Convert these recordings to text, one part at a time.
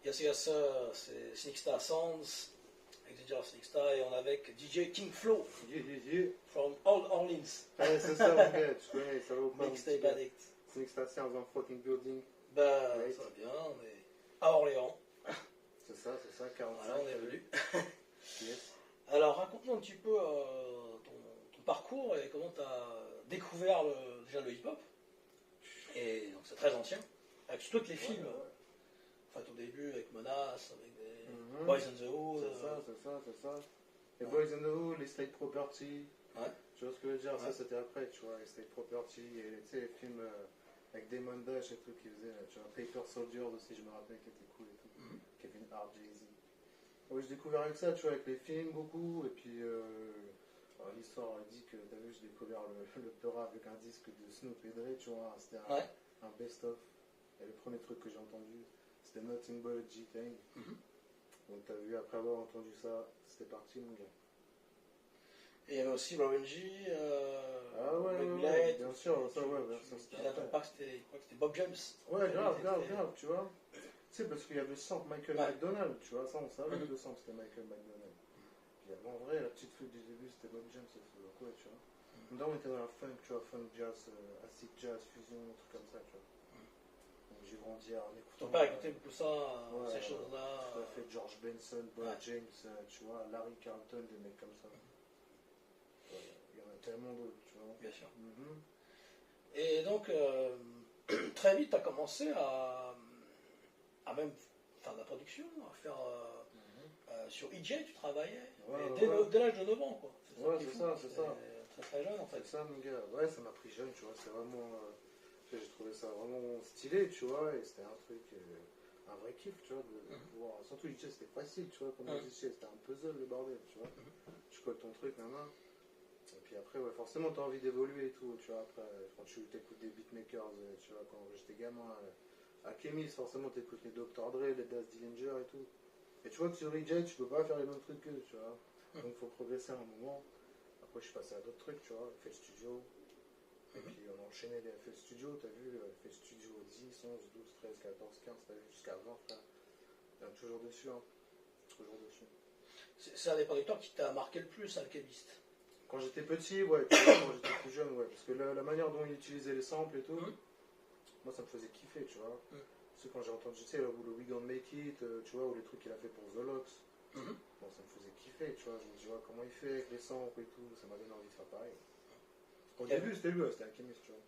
il y a ça, c'est Sneakstar Sounds, avec DJ Sneakstar, et on avait avec DJ King Flow, from Old Orleans. Ouais, c'est ça, mon gars, tu connais, ça va au pas. Mixtape Addict. Sneakstar Sounds en fucking building. Bah, Right. ça va bien, on est à Orléans. C'est ça, 45. Voilà, on est venu. Yes. Alors, raconte-nous un petit peu ton parcours et comment tu as découvert déjà le hip-hop. Et donc, c'est très ancien. Avec tous les films. En fait, au début, avec Menace, avec des Boys in the Hood. C'est ça. Les Boys in the Hood, les State Property. Ouais. Tu vois ce que je veux dire? Ouais. Ça, c'était après, tu vois, les State Property et tu sais, les films avec Damon Dash et tout qu'ils faisaient, tu vois, Paper Soldiers aussi, je me rappelle, qui était cool et tout. Kevin Hart, Jay-Z. Ouais, j'ai découvert avec ça, tu vois, avec les films beaucoup, et puis l'histoire dit que, t'as vu, j'ai découvert le Peura avec un disque de Snoop et Dre, tu vois, c'était un best-of. Et le premier truc que j'ai entendu, c'était Nothing But a G-Thing. Donc t'as vu, après avoir entendu ça, c'était parti, mon gars. Et il y avait aussi Warren G, ouais, bien sûr, ça, ouais, ça c'était je n'attends pas que c'était Bob James. Ouais, grave, tu vois. Tu sais, parce qu'il y avait le sample Michael McDonald, tu vois, ça on savait que le sample c'était Michael McDonald. Puis en vrai, la petite flûte du début c'était Bob James, c'est quoi, tu vois. Là on était dans la funk, tu vois, funk jazz, acid jazz, fusion, un truc comme ça, tu vois. Donc j'ai grandi en écoutant. Ton père écoutait beaucoup ça, ces choses-là. Tout à fait, George Benson, Bob James, tu vois, Larry Carlton, des mecs comme ça. Il y en a tellement d'autres, tu vois. Bien sûr. Et donc, très vite, tu as commencé à même faire de la production, à faire. Sur EJ, tu travaillais. Dès l'âge de 9 ans, quoi. C'est ça. Très très jeune, en fait. C'est ça, mon gars. Ouais, ça m'a pris jeune, tu vois. C'est vraiment. J'ai trouvé ça vraiment stylé, tu vois. Et c'était un truc. Un vrai kiff, tu vois. De pouvoir... Surtout EJ, c'était facile, tu vois. Comme musicien, c'était un puzzle, le bordel, tu vois. Tu colles ton truc, main. Et puis après, ouais, forcément, t'as envie d'évoluer et tout, tu vois. Après, quand tu écoutes des beatmakers, tu vois, quand j'étais gamin, à Kémis, forcément, t'écoutes les Dr. Dre, les Daz Dillinger et tout. Et tu vois que sur EJ, tu peux pas faire les mêmes trucs qu'eux, tu vois. Donc, il faut progresser à un moment. Après, je suis passé à d'autres trucs, tu vois, FL Studio. Et puis, on a enchaîné les FL Studio, t'as vu, FL Studio 10, 11, 12, 13, 14, 15, t'as vu, jusqu'à 20, frère. Il y a toujours dessus, hein. Toujours dessus. C'est un des producteurs qui t'a marqué le plus, Alchemist. Quand j'étais petit, ouais, tu vois, quand j'étais plus jeune, ouais, parce que la manière dont il utilisait les samples et tout, moi ça me faisait kiffer, tu vois. Parce que quand j'ai entendu, tu sais, le We Gonna Make It, tu vois, ou les trucs qu'il a fait pour The Lox, bon, ça me faisait kiffer, tu vois. Je me dis, ouais, comment il fait avec les samples et tout, ça m'a donné envie de faire pareil. Au début, c'était lui, c'était Alchemist, tu vois.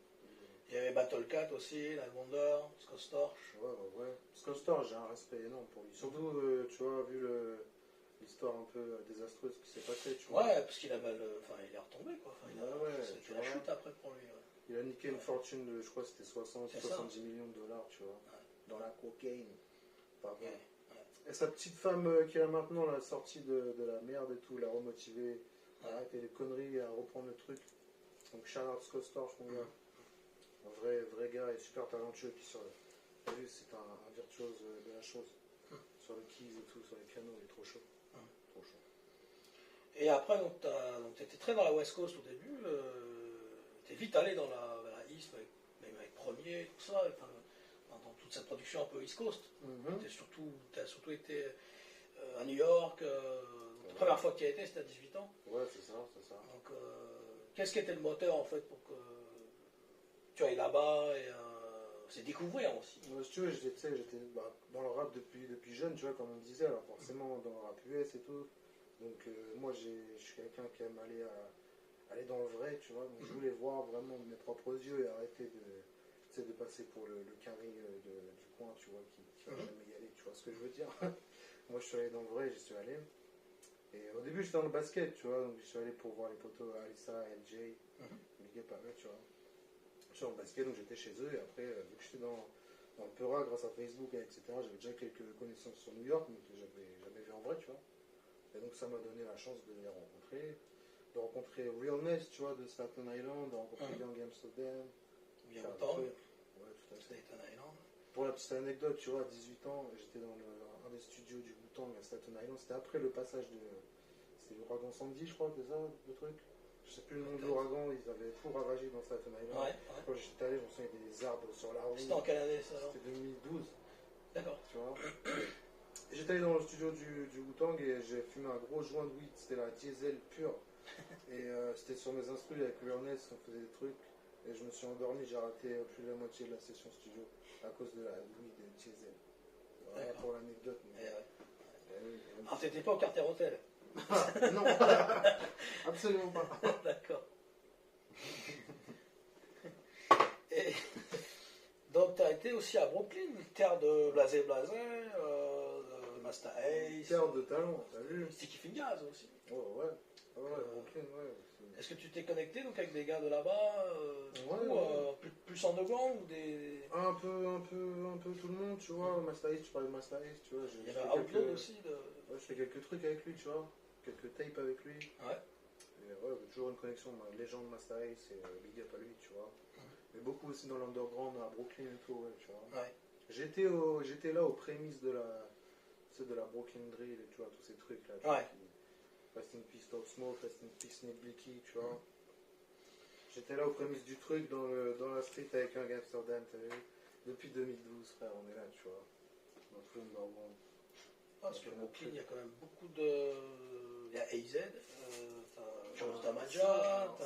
Il y avait Battle Cat aussi, La Wonder, Scott Storch. Ouais. Scott Storch, j'ai un respect énorme pour lui. Surtout, tu vois, vu l'histoire un peu désastreuse qui s'est passée, tu vois. Ouais, parce qu'il a mal. Enfin, il est retombé, quoi. Enfin, c'était la chute après pour lui. Il a niqué une fortune de, je crois, c'était 70 millions de dollars, tu vois. Dans la cocaïne. Pardon. Et sa petite femme qui a maintenant la sortie de la merde et tout, l'a remotivé à arrêter les conneries, à reprendre le truc. Donc, shout out Scott Storch, mon gars. Un vrai gars et super talentueux. Puis sur t'as vu, c'est un virtuose de la chose. Sur les keys et tout, sur les pianos, il est trop chaud. Trop chaud. Et après, donc, tu étais très dans la West Coast au début. Tu es vite allé dans la East, même avec Premier, tout ça. Enfin, dans toute cette production un peu East Coast. Tu as surtout été à New York. La première fois que tu y as été, c'était à 18 ans. Ouais, c'est ça. Donc, qu'est-ce qui était le moteur en fait pour que tu ailles là-bas et c'est découvrir aussi. Ouais, si tu veux, j'étais dans le rap depuis jeune, tu vois, comme on me disait, alors forcément dans le rap US et tout. Donc moi, je suis quelqu'un qui aime aller dans le vrai, tu vois. Donc je voulais voir vraiment de mes propres yeux et arrêter de passer pour le carré du coin, tu vois, qui va jamais y aller, tu vois ce que je veux dire. Moi, je suis allé dans le vrai, j'y suis allé. Et au début, j'étais dans le basket, tu vois, donc je suis allé pour voir les potos Alissa, LJ, Big Up à eux, tu vois. Je suis en basket, donc j'étais chez eux, et après, vu que j'étais dans le Peura, grâce à Facebook, etc., j'avais déjà quelques connaissances sur New York, mais que j'avais jamais vu en vrai, tu vois. Et donc ça m'a donné la chance de les rencontrer, de rencontrer Realness, tu vois, de Staten Island, de rencontrer Young Amsterdam. Bien longtemps. Ouais, tout à fait. Staten Island. Pour la petite anecdote, tu vois, à 18 ans, j'étais dans un des studios du Wu-Tang à Staten Island, c'était après le passage c'était l'ouragan Sandy, je crois, c'est ça, le truc. Je sais plus le nom de l'ouragan, ils avaient tout ravagé dans Staten Island. Quand j'étais allé, je me souviens, il y avait des arbres sur la rue. C'était en quelle année ça? C'était 2012. D'accord. Tu vois. J'étais allé dans le studio du Wu-Tang et j'ai fumé un gros joint de weed, c'était la diesel pure. Et c'était sur mes instrus avec Realness, on faisait des trucs. Et je me suis endormi, j'ai raté plus de la moitié de la session studio à cause de la weed et diesel. Voilà pour l'anecdote. Mais... Ah, t'étais pas au Carter Hotel? Non, absolument pas. D'accord. Et donc, tu as été aussi à Brooklyn, terre de Blasé Blasé, de Master Ace. Terre de talent, t'as vu? Sticky Fingers aussi. Oh, ouais. Brooklyn, ouais. Est-ce que tu t'es connecté donc, avec des gars de là-bas plus underground ou des... Un peu tout le monde, tu vois. Master Ace, tu parlais de Master Ace, tu vois. Il y avait Outlaw aussi. Ouais, je fais quelques trucs avec lui, tu vois. Quelques tapes avec lui. Ouais. Et ouais, toujours une connexion, légende Master Ace et big up à lui, tu vois. Mais beaucoup aussi dans l'underground à Brooklyn et tout, ouais, tu vois. Ouais. J'étais là aux prémices de la Brooklyn Drill et tu vois, tous ces trucs là. Ouais. Rest in Peace Top Smoke, Rest in Peace Nick Blicky, tu vois. J'étais là aux prémices du truc dans la street avec un Gangster Dan, t'as vu. Depuis 2012, frère, on est là, tu vois. Dans tout l'underground. Parce que Brooklyn, il y a quand même beaucoup de... Il y a AZ, Jones Damaja,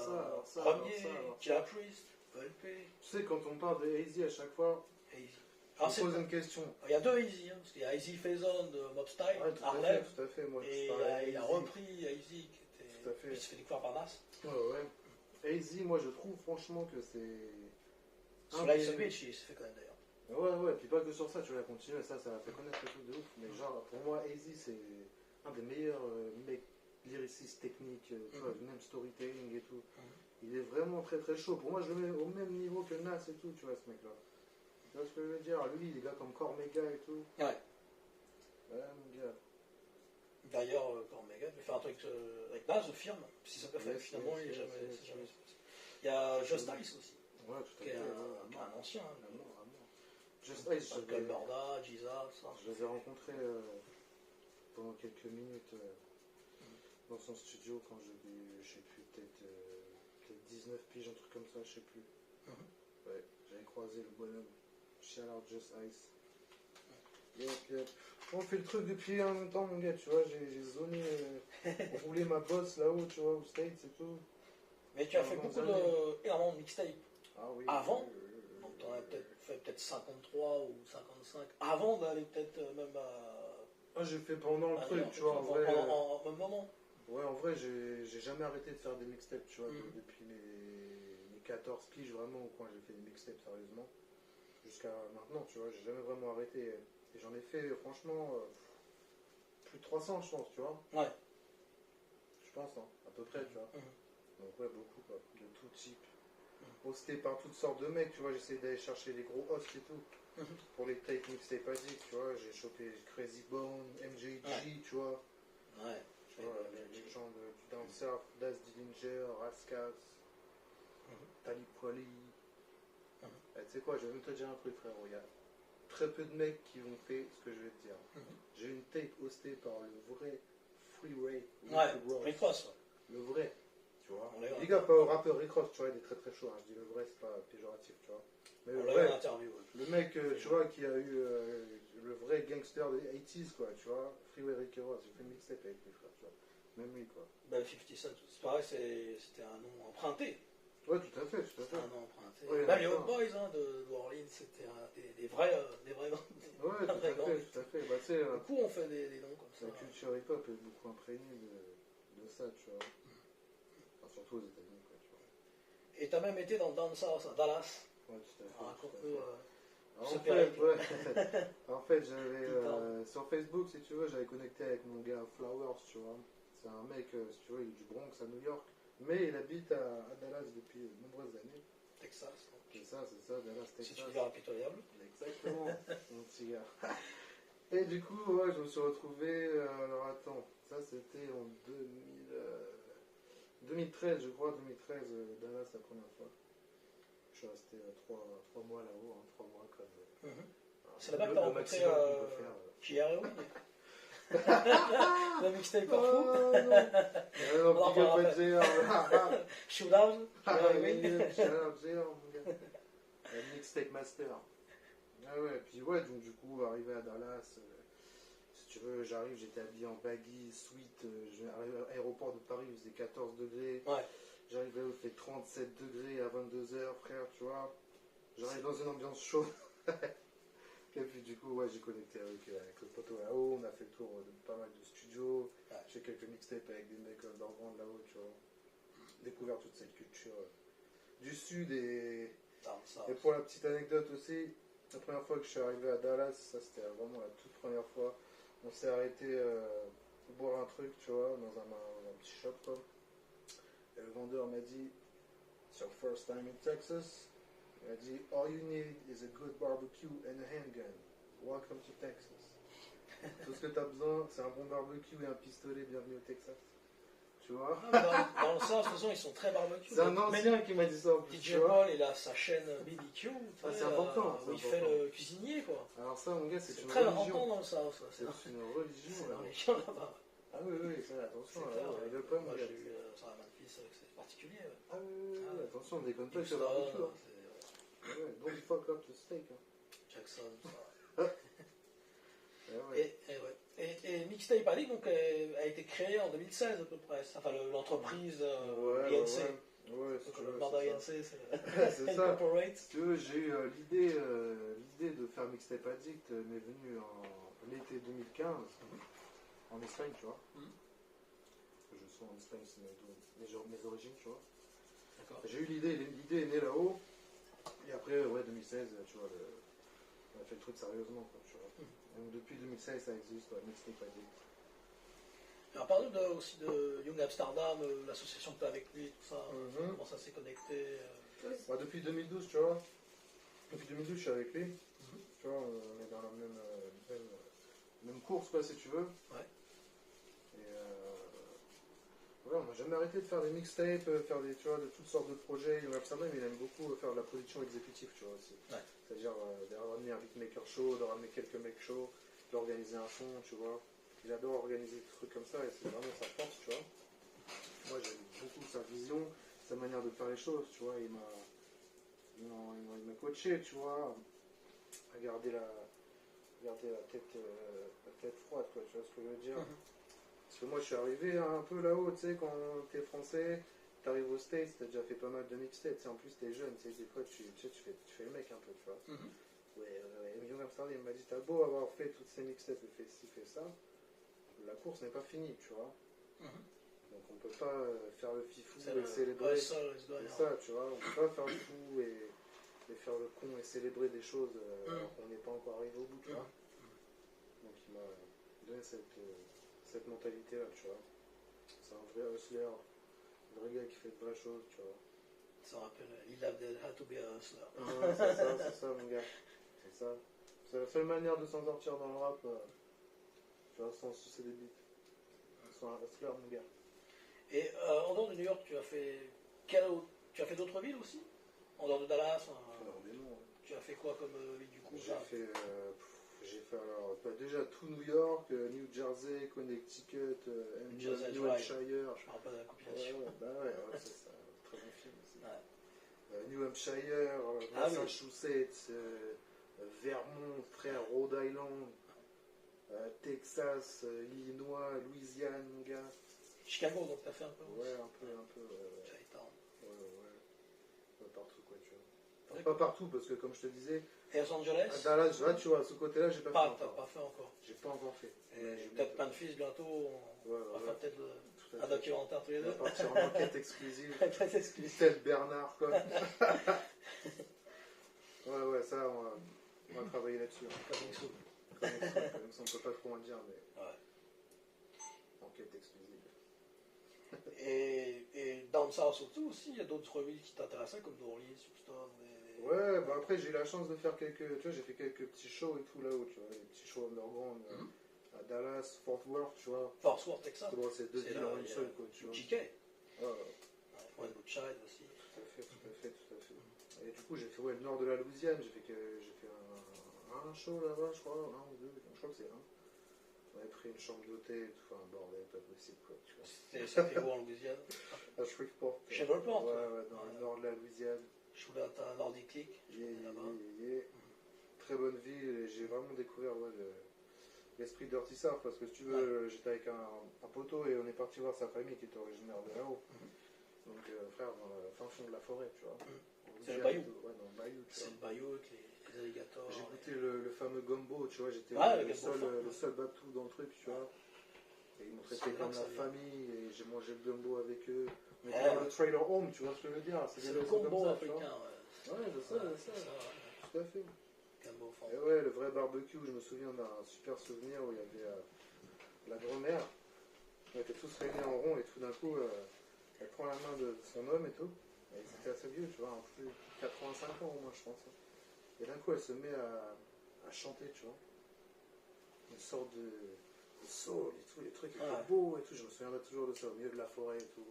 Premier, Killa Priest, ELP. Tu sais, quand on parle de AZ à chaque fois, je me pose une question. Il y a deux AZ, parce qu'il y a AZ Faison de Mob Style, Harlem. Tout à fait, moi et il a repris AZ qui était... Tout à fait. Puis il se fait découvrir par Nas. Ouais. AZ, moi je trouve franchement que c'est... Sur Life's a Bitch, il se fait connaître d'ailleurs. Ouais, puis pas que sur ça, tu vas continuer, ça a fait connaître le truc de ouf. Mais genre, pour moi, AZ, c'est un des meilleurs mecs lyricistes techniques, tu vois, même storytelling et tout. Il est vraiment très très chaud. Pour moi, je le mets au même niveau que Nas et tout, tu vois, ce mec-là. Tu vois ce que je veux dire? Lui, les gars comme Cormega et tout. Ouais. Ouais, mon gars. D'ailleurs, Cormega, il fait un truc avec Nas, firme. Si ça peut faire, finalement, il n'est jamais passé. Il y a Just Ice aussi. Ouais, tout à fait. Qui est un ancien. Just Ice, Alcool Borda, Giza, ça. Je les ai rencontrés pendant quelques minutes dans son studio quand j'avais, je sais plus, peut-être 19 piges, un truc comme ça, je sais plus. Ouais, j'avais croisé le bonhomme. Shout out Just Ice. Yep. On fait le truc depuis un long temps, mon gars, tu vois. J'ai zoné, roulé ma bosse là-haut, tu vois, aux States et tout. Mais tu as fait énormément de mixtapes. Ah oui. Avant. Donc tu en as peut-être 53 ou 55. Avant d'aller peut-être même à... Ah, j'ai fait pendant le truc, tu vois, en vrai. En même moment. Ouais, en vrai, j'ai jamais arrêté de faire des mixtapes, tu vois, depuis mes 14 piges, vraiment, quand j'ai fait des mixtapes sérieusement. Jusqu'à maintenant, tu vois, j'ai jamais vraiment arrêté. Et j'en ai fait, franchement, plus de 300, je pense, tu vois. Ouais. Je pense, hein, à peu près, tu vois. Donc, ouais, beaucoup, quoi, de tout type. Hosté par toutes sortes de mecs, tu vois, j'essaie d'aller chercher les gros hosts et tout. Pour les tapes mixtapes basiques, tu vois, j'ai chopé Crazy Bone, MJG, tu vois. Ouais. Tu vois, les gens du Down South, Daz Dillinger, Rascals, Talib Kweli. Tu sais quoi, je vais même te dire un truc, frérot. Il y a très peu de mecs qui ont fait ce que je vais te dire. J'ai une tape hostée par le vrai Free Ray. Rick Ross. Le vrai, tu vois. Les gars, pas au rappeur Rick Ross, tu vois, il est très très chaud. Hein. Je dis le vrai, c'est pas péjoratif, tu vois. Mais le vrai, le mec, tu vois, qui a eu le vrai gangster des 80s, quoi, tu vois. Freeway Rick Ross, j'ai fait une mixtape avec lui, frère, tu vois. Même lui, quoi. Ben, 50 Cent, c'est pareil, c'était un nom emprunté. Ouais, tout à fait. C'était un nom emprunté. Ouais, même les Hot Boys de New Orleans, c'était des vrais noms. Ouais, tout à fait. Bah, tu sais, beaucoup ont fait des noms comme ça. La culture hip-hop est beaucoup imprégnée de ça, tu vois. Enfin, surtout aux États-Unis, quoi, tu vois. Et t'as même été dans le Dancehall à Dallas. Ouais, tout à fait. En fait, j'avais sur Facebook, si tu veux, j'avais connecté avec mon gars Flowers, tu vois. C'est un mec, si tu veux, il est du Bronx à New York, mais il habite à Dallas depuis de nombreuses années. Texas. C'est ça, Dallas, Texas. Si tu dis impitoyable. Exactement, mon petit gars. Et du coup, ouais, je me suis retrouvé, alors attends, ça c'était en 2013, je crois, 2013, Dallas la première fois. Je suis resté 3 mois là-haut, 3 mois comme... C'est là-bas que t'as rencontré Pierre Ewing. Le mixtape partout. Non, petit gars, pas de Shootout, Pierre Ewing. Mixtape Master. Ah ouais, puis ouais, donc du coup, arrivé à Dallas, si tu veux, j'arrive, j'étais habillé en baggy, sweat, j'arrive à l'aéroport de Paris, il faisait 14 degrés. Ouais. J'arrive là, il fait 37 degrés à 22h, frère, tu vois. J'arrive dans une ambiance chaude. Et puis du coup, ouais, j'ai connecté avec le poteau là-haut, on a fait le tour de pas mal de studios. Ouais. J'ai fait quelques mixtapes avec des mecs d'Orgrande là-haut, tu vois. Découvert toute cette culture du sud et pour la petite anecdote aussi, la première fois que je suis arrivé à Dallas, ça c'était vraiment la toute première fois, on s'est arrêté pour boire un truc, tu vois, dans un petit shop quoi. Et le vendeur m'a dit, it's your first time in Texas? Il m'a dit, all you need is a good barbecue and a handgun. Welcome to Texas. Tout ce que tu as besoin, c'est un bon barbecue et un pistolet, bienvenue au Texas. Tu vois? Dans le sens, de toute façon, ils sont très barbecue. C'est un ancien qui m'a dit ça en plus. DJ Paul, il a sa chaîne BBQ. Ah, c'est important. Où il fait le cuisinier, quoi. Alors ça, mon gars, c'est une très religion. important dans le South. C'est une religion. C'est une religion là-bas. Ah oui, oui, ça, attention. Moi, rigole pas, mon gars. j'ai eu ça à Memphis, c'est particulier. Ah oui, attention, on déconne pas avec le Houston, barbecue. Don't fuck up the steak. Jackson, tout ça. Ouais. Et Mixtape Addict donc, a été créé en 2016 à peu près. Enfin, l'entreprise INC. Ouais, si tu veux, le mandat INC, c'est c'est ça. Corporate. Si tu veux, j'ai eu l'idée de faire Mixtape Addict m'est venue en l'été 2015 en Espagne, tu vois. Je suis en Espagne, c'est mes origines, tu vois. J'ai eu l'idée est née là-haut. Et après, 2016, tu vois, on a fait le truc sérieusement, quoi, tu vois. Donc depuis 2016, ça existe, Mixtape Addict. Alors, parle aussi de Young Amsterdam, l'association que tu as avec lui, tout ça, comment ça s'est connecté. Depuis 2012, tu vois. Depuis 2012, je suis avec lui. Tu vois, on est dans la même course, quoi, si tu veux. Ouais. Et on n'a jamais arrêté de faire des mixtapes, tu vois, de toutes sortes de projets. Young Amsterdam, il aime beaucoup faire de la production exécutive, tu vois, aussi. Ouais. C'est-à-dire de ramener un beatmaker show, de ramener quelques mecs shows, d'organiser un son, tu vois. Il adore organiser des trucs comme ça et c'est vraiment sa force, tu vois. Moi, j'aime beaucoup sa vision, sa manière de faire les choses, tu vois. Il m'a coaché, tu vois, à garder la tête froide, quoi, tu vois ce que je veux dire. Parce que moi, je suis arrivé un peu là-haut, tu sais, quand t'es français, t'arrives aux States, t'as déjà fait pas mal de mixtapes, en plus t'es jeune, tu sais, des fois, tu fais le mec un peu, tu vois. Et Young Amsterdam, il m'a dit, t'as beau avoir fait toutes ces mixtapes, fait ci, fait ça, la course n'est pas finie, tu vois. Donc on peut pas faire le fifou et célébrer. C'est ça, tu vois. On peut pas faire le fou et faire le con et célébrer des choses alors qu'on n'est pas encore arrivé au bout, tu vois. Donc il m'a donné cette mentalité-là, tu vois. C'est un vrai hustler, un vrai gars qui fait de vraies choses, tu vois. Ça rappelle, il a had to be a hustler. C'est ça, mon gars. C'est ça. C'est la seule manière de s'en sortir dans le rap. Tu vois, sans sucer des beats. Sois un hustler, mon gars. Et en dehors de New York, tu as fait d'autres villes aussi? En dehors de Dallas Énormément. Tu as fait quoi comme ville du coup? J'ai fait alors, déjà tout New York, New Jersey, Connecticut, New Hampshire. Je parle pas de la compilation. C'est ça. Très bon film aussi. New Hampshire, Massachusetts, Vermont, frère, Rhode Island. Texas, Illinois, Louisiane, mon gars. Chicago, donc t'as fait un peu aussi. Ouais, un peu. Chinatown. Pas partout, quoi, tu vois. Enfin, pas partout, parce que comme je te disais. Et Los Angeles? Dallas, là, tu vois, ce côté-là, j'ai pas fait encore. T'as pas fait encore. J'ai pas encore fait. Et peut-être Memphis bientôt, on va faire peut-être un documentaire tous les deux. On va partir en enquête exclusive. Enquête exclusive. Ted Bernard, quoi. ouais, ça, on va travailler là-dessus. Comme ça, on peut pas trop en dire, mais. Ouais. Enquête exclusive. Et Down South surtout aussi, il y a d'autres villes qui t'intéressaient comme New Orleans, Houston. Ouais, bah après j'ai eu la chance de faire tu vois, j'ai fait quelques petits shows et tout là-haut, tu vois, des petits shows underground à Dallas, Fort Worth, tu vois. Fort Worth, Texas. C'est deux villes en une seule, quoi, tu vois. JK. Ouais, Child aussi. Tout à fait. Et du coup, j'ai fait le nord de la Louisiane, j'ai fait un show là-bas, je crois, un ou deux, je crois que c'est un. On avait pris une chambre d'hôtel, tout, un bordel, pas possible, quoi, tu vois. C'était où en Louisiane? À Shreveport. Shreveport. Ouais, dans le nord de la Louisiane. Je voulais un Nordic Click. Très bonne ville, et j'ai vraiment découvert l'esprit Dirty South, parce que si tu veux, j'étais avec un poteau et on est parti voir sa famille qui était originaire de là-haut. Donc, frère, dans le fin fond de la forêt, tu vois. C'est le bayou. Ouais, dans le bayou, tu vois. C'est le bayou avec les alligators. J'ai goûté le fameux gumbo, tu vois, j'étais le seul Babtou dans le truc, tu vois. Et ils m'ont traité comme la famille, et j'ai mangé le gumbo avec eux. On était dans le trailer home, tu vois ce que je veux dire. C'est le gumbo africain, ouais, je sais. Tout à fait. Et ouais, le vrai barbecue, je me souviens d'un super souvenir où il y avait la grand-mère. On était tous réunis en rond, et tout d'un coup, elle prend la main de son homme et tout. Et c'était assez vieux, tu vois, plus de 85 ans au moins, je pense. Et d'un coup, elle se met à chanter, tu vois. Une sorte de soul et tout, les trucs étaient beaux et tout. Je me souviendrai toujours de ça, au milieu de la forêt et tout.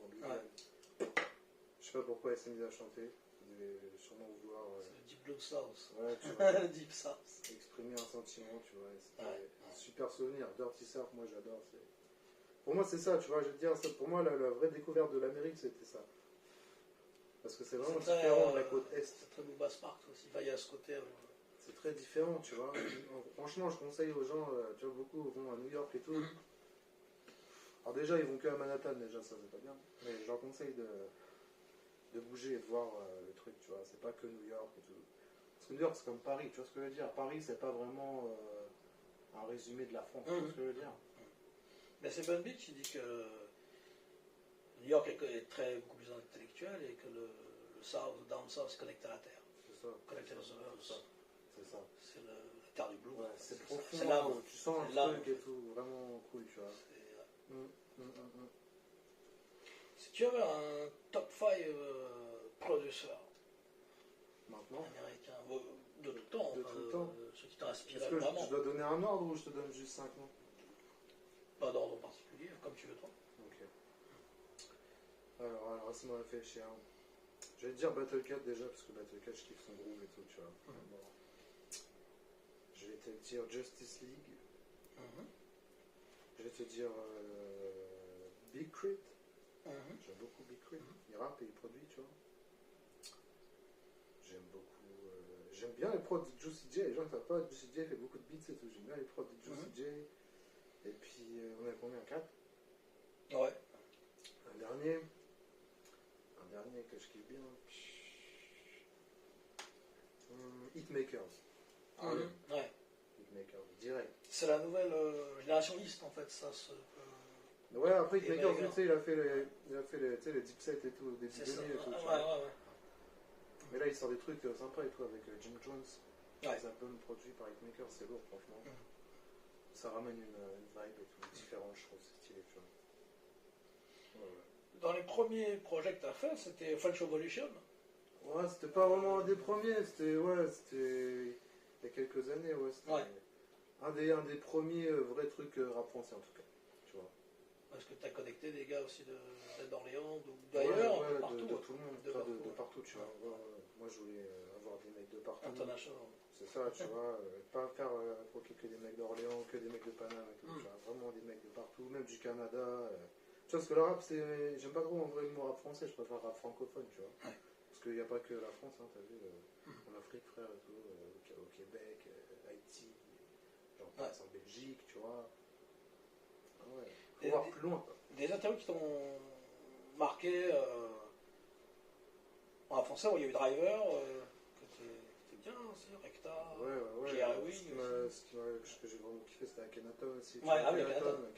Je sais pas pourquoi elle s'est mise à chanter. Vous devez sûrement vouloir. C'est le Deep Blue South. Ouais, tu vois. Le Deep South. Exprimer un sentiment, tu vois. C'était un super souvenir. Dirty South, moi j'adore. Pour moi, c'est ça, tu vois. Je veux dire, pour moi, la vraie découverte de l'Amérique, c'était ça. Parce que c'est vraiment différent de la côte Est. C'est très Booba Sparks aussi. Il y a ce côté. C'est très différent, tu vois. Franchement, je conseille aux gens, tu vois, beaucoup vont à New York et tout. Alors déjà, ils vont que à Manhattan, déjà, ça c'est pas bien. Mais je leur conseille de bouger et de voir le truc, tu vois. C'est pas que New York et tout. Parce que New York, c'est comme Paris, tu vois ce que je veux dire. Paris, c'est pas vraiment un résumé de la France, tu vois ce que je veux dire. Mais c'est Bun B qui dit que New York est beaucoup plus intellectuel et que le South, le Down South, se connecte à la terre. C'est ça. Connecte à los Angeles. C'est ça. C'est la terre du blues. Ouais, c'est profond. C'est là où tu sens le truc et tout, vraiment cool, tu vois. Si tu avais un top 5 producers maintenant américains, de tout temps, ceux qui t'ont inspiré vraiment. Est-ce que je dois donner un ordre ou je te donne juste 5 noms? Pas d'ordre particulier, comme tu veux toi. Ok. Alors laisse-moi réfléchir. Je vais te dire Battle Cat déjà, parce que Battle Cat, je kiffe son groove et tout, tu vois. Bon. Je vais te dire Justice League. Je vais te dire Big Crit. J'aime beaucoup Big Crit. Il rappe et il produit, tu vois. J'aime beaucoup. J'aime bien les prods de Juicy J. Les gens ne savent pas, Juicy J fait beaucoup de beats et tout. J'aime bien les prods de Juicy J. Et puis, on a combien? 4? Ouais. Un dernier que je kiffe bien. Hitmakers. Ouais. Hitmakers, direct. C'est la nouvelle génération East en fait, ça. Ouais, après Hitmakers, tu sais, il a fait les deep sets et tout, des début et tout. Ouais. Mais là, il sort des trucs sympas et tout avec Jim Jones. Ouais. Les albums produits par Hitmakers, c'est lourd, franchement. Ça ramène une vibe et tout, différente, je trouve, c'est stylé, tu vois. Ouais. Dans les premiers projets que tu as fait, c'était French Revolution. Ouais, c'était pas vraiment un des premiers, c'était il y a quelques années, c'était un des premiers vrais trucs rap français en tout cas, tu vois. Parce que tu as connecté des gars aussi d'Orléans, d'ailleurs, de partout. De tout le monde, de partout, tu vois. Moi je voulais avoir des mecs de partout. International. C'est ça, tu vois, pas faire que des mecs d'Orléans, que des mecs de Paname et tout, tu vois, vraiment des mecs de partout, même du Canada. Tu vois, parce que le rap, j'aime pas trop en vrai le mot rap français, je préfère rap francophone, tu vois. Parce qu'il n'y a pas que la France, hein, t'as vu, en Afrique, frère, et tout, au Québec, Haïti, j'en passe en Belgique, tu vois. Faut voir plus loin, quoi. Des interviews qui t'ont marqué en rap français, où il y a eu Driver, qui était bien aussi, Recta, J.R. Ewing. Ce que j'ai vraiment kiffé, c'était Akhenaton aussi. Akhenaton.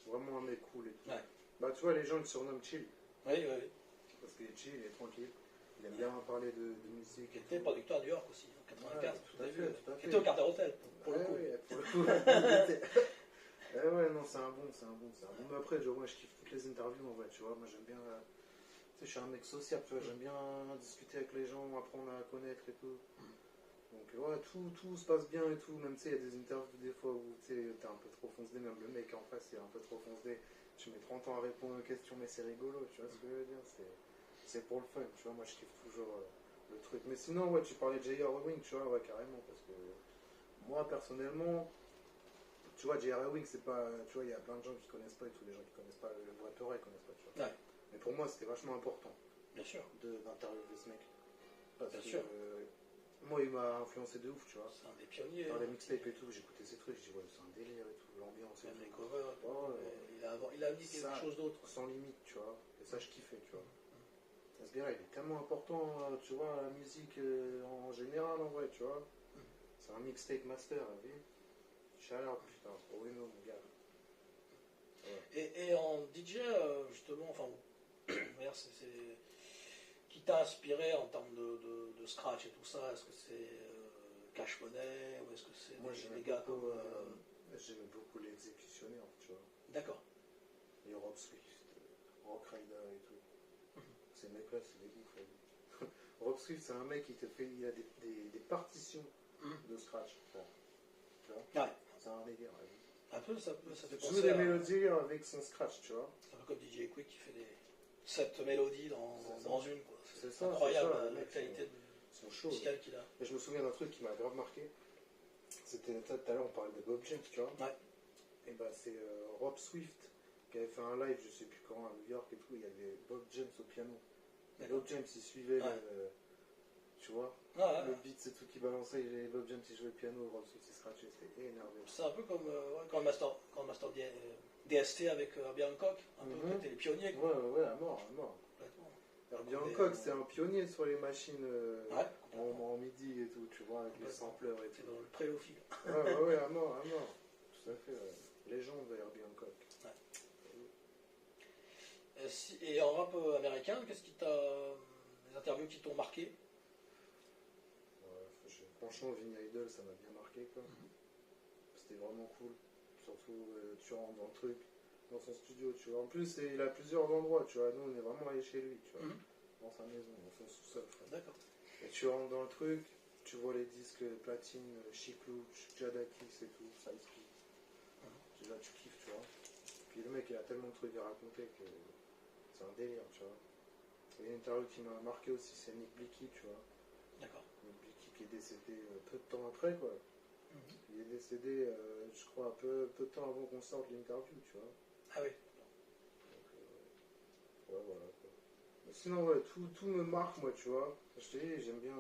Vraiment un mec cool et tout. Ouais. Bah, tu vois, les gens le surnomment Chill. Oui. Parce qu'il est chill, il est tranquille. Il aime bien parler de musique. Il était producteur à New York aussi, en 84. Tout à fait. Il était au Carter Hotel, pour le coup. Pour le coup. Non, c'est un bon. Mais après, moi, je kiffe toutes les interviews, en vrai, tu vois. Moi, j'aime bien. Tu sais, je suis un mec sociable, tu vois. J'aime bien discuter avec les gens, apprendre à connaître et tout. Donc, tout se passe bien et tout. Même, tu sais, il y a des interviews des fois où tu sais, t'es un peu trop foncé, même le mec en face, il est un peu trop foncé. Tu mets 30 ans à répondre aux questions, mais c'est rigolo, tu vois ce que je veux dire. C'est pour le fun, tu vois. Moi, je kiffe toujours le truc. Mais sinon, tu parlais de J.R. Ewing, tu vois, carrément. Parce que moi, personnellement, tu vois, J.R. Ewing, c'est pas. Tu vois, il y a plein de gens qui connaissent pas et tous les gens qui connaissent pas le vrai Torah, ils connaissent pas, tu vois. Ouais. Mais pour moi, c'était vachement important. Bien sûr. D'interviewer ce mec. Parce Bien que, sûr. Moi, il m'a influencé de ouf, tu vois. C'est un des pionniers. Dans les mixtapes et tout, j'écoutais ces trucs, je dis, ouais, c'est un délire et tout, l'ambiance et Même tout. les covers. Ouais, Il a amené quelque chose d'autre. sans limite, tu vois. Et ça, je kiffais, tu vois. Ce gars-là, il est tellement important, tu vois, à la musique en général, en vrai, tu vois. C'est un mixtape master, la vie. Chaleur, putain, Oweno, mon gars. Ouais. Et en DJ, justement, enfin, d'ailleurs, qui t'a inspiré en termes de scratch et tout ça? Est-ce que c'est Cash Money ou est-ce que c'est Moi, des gars comme. j'aimais beaucoup les exécutionnaires, tu vois. D'accord. Les Rob Swift, Rock Rider et tout. Ces mecs-là, c'est des ouf, la vie. Rob Swift, c'est un mec qui te fait, il a des partitions de scratch. Enfin, tu vois. Ouais. C'est un délire, la vie. Un peu, ça fait Joue penser des à. mélodies avec son scratch, tu vois. C'est un peu comme DJ Quick qui fait 7 mélodies dans une. C'est ça, incroyable c'est ça, la mec, qualité sont chauds. musicale qu'il a. Et je me souviens d'un truc qui m'a grave marqué. C'était tout à l'heure, on parlait de Bob James, tu vois. Ouais. Et bah, c'est Rob Swift qui avait fait un live, je sais plus quand, à New York et tout. Il y avait Bob James au piano. Et Bob James, il suivait tu vois, le beat, c'est tout qui balançait. Et Bob James, il jouait le piano. Rob Swift, il scratchait. C'était énervé. C'est un peu comme quand le Master DST avec Herbie Hancock. Un peu, c'était les pionniers. Quoi. Ouais, à mort. Herbie Hancock, c'est un pionnier sur les machines en MIDI et tout, tu vois, avec les sampleurs et tout. C'est dans le prélophile. Ouais, à mort. Tout à fait, légende Herbie Hancock. Ouais. Et en rap américain, qu'est-ce qui t'a. Les interviews qui t'ont marqué? Franchement, Vinny Idol, ça m'a bien marqué, quoi. C'était vraiment cool. Surtout, tu rentres dans le truc, dans son studio, tu vois. En plus, il a plusieurs endroits, tu vois. Nous, on est vraiment allés chez lui, tu vois. Dans sa maison, dans son sous-sol, frère. D'accord. Et tu rentres dans le truc, tu vois les disques platine, Chic Luke, Jadakis et tout, ça explique. Là, tu kiffes, tu vois. Puis le mec, il a tellement de trucs à raconter que c'est un délire, tu vois. Il y a une interview qui m'a marqué aussi, c'est Nick Blicky, tu vois. D'accord. Nick Blicky qui est décédé peu de temps après, quoi. Il est décédé, je crois, peu de temps avant qu'on sorte l'interview, tu vois. Ah oui. Donc, ouais, voilà, quoi. Mais sinon, ouais, tout me marque, moi, tu vois. Je te dis, j'aime bien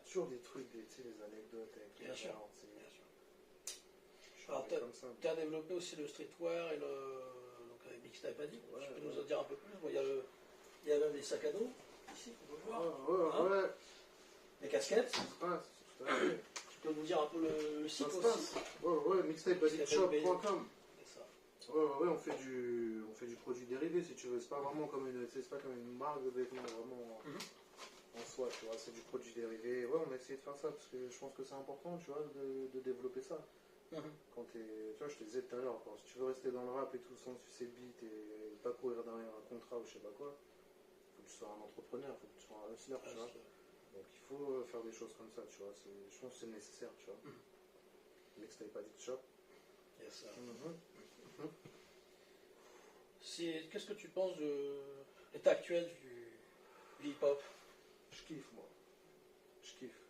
toujours des trucs, tu sais, des anecdotes avec les gens. Bien sûr. Alors, tu as développé aussi le streetwear et donc avec Mixtape Addict. Tu peux nous en dire un peu plus? Bon, il y a même les sacs à dos, ici, qu'on peut voir. Ouais. Les casquettes. Tout à fait. Tu peux nous dire un peu le site aussi? Ouais, mixtapeaddictshop.com. C'est ça. Ouais, on fait du produit dérivé, si tu veux. C'est pas vraiment comme une marque de vêtements, vraiment en soi, tu vois. C'est du produit dérivé. Ouais, on a essayé de faire ça parce que je pense que c'est important, tu vois, de développer ça. Quand tu vois, je te disais tout à l'heure, si tu veux rester dans le rap et tout sans sucer le beat et pas courir derrière un contrat ou je sais pas quoi, faut que tu sois un entrepreneur, faut que tu sois un hustler, tu vois. Donc il faut faire des choses comme ça, tu vois. Je pense que c'est nécessaire, tu vois. Mixtape Addict Shop. Yes, Qu'est-ce que tu penses de l'état actuel du hip-hop? Je kiffe, moi. Je kiffe.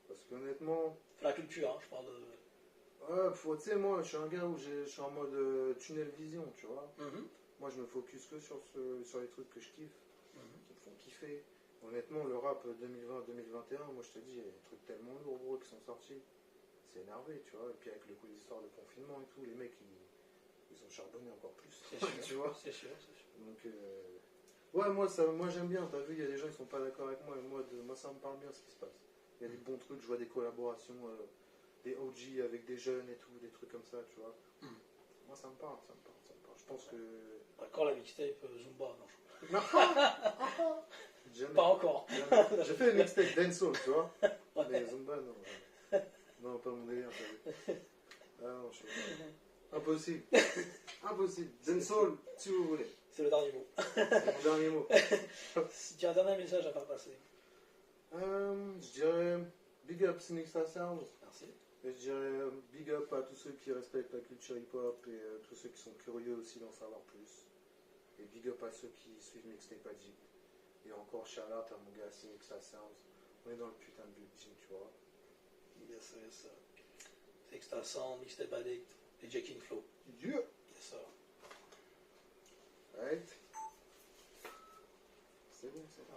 Parce qu'honnêtement... La culture, hein, je parle de... Ouais, tu sais, moi, je suis un gars où je suis en mode tunnel vision, tu vois. Moi, je me focus que sur les trucs que je kiffe, qui me font kiffer. Honnêtement, le rap 2020-2021, moi, je te dis, il y a des trucs tellement lourds, gros, qui sont sortis. C'est énervé, tu vois. Et puis, avec l'histoire de confinement et tout, les mecs, ils ont charbonné encore plus. C'est sûr, tu vois. C'est sûr. Donc, ouais, moi, j'aime bien. T'as vu, il y a des gens qui sont pas d'accord avec moi. Et moi, ça me parle bien ce qui se passe. Il y a des bons trucs, je vois des collaborations... des OG avec des jeunes et tout, des trucs comme ça, tu vois. Moi, ça me parle. Je pense que... Encore la mixtape Zumba, non? Jamais. Pas encore. J'ai fait une mixtape dancehall, tu vois. Mais Zumba, non. Non, pas mon délire, t'as vu. Ah non, je suis... Impossible. Dancehall, si vous voulez. C'est le dernier mot. C'est mon dernier mot. Si tu as un dernier message à faire passer. Je dirais... Big up Sinixa Sounds. Merci. Et je dirais big up à tous ceux qui respectent la culture hip-hop et tous ceux qui sont curieux aussi d'en savoir plus. Et big up à ceux qui suivent Mixtape Addict. Et encore shout out à mon gars Sinixa Sounds. On est dans le putain de building, tu vois. Yes. Sinixa Sounds, Mixtape Addict et J King Flow. Yeah. Yes, sir. Right. C'est bon, c'est bon.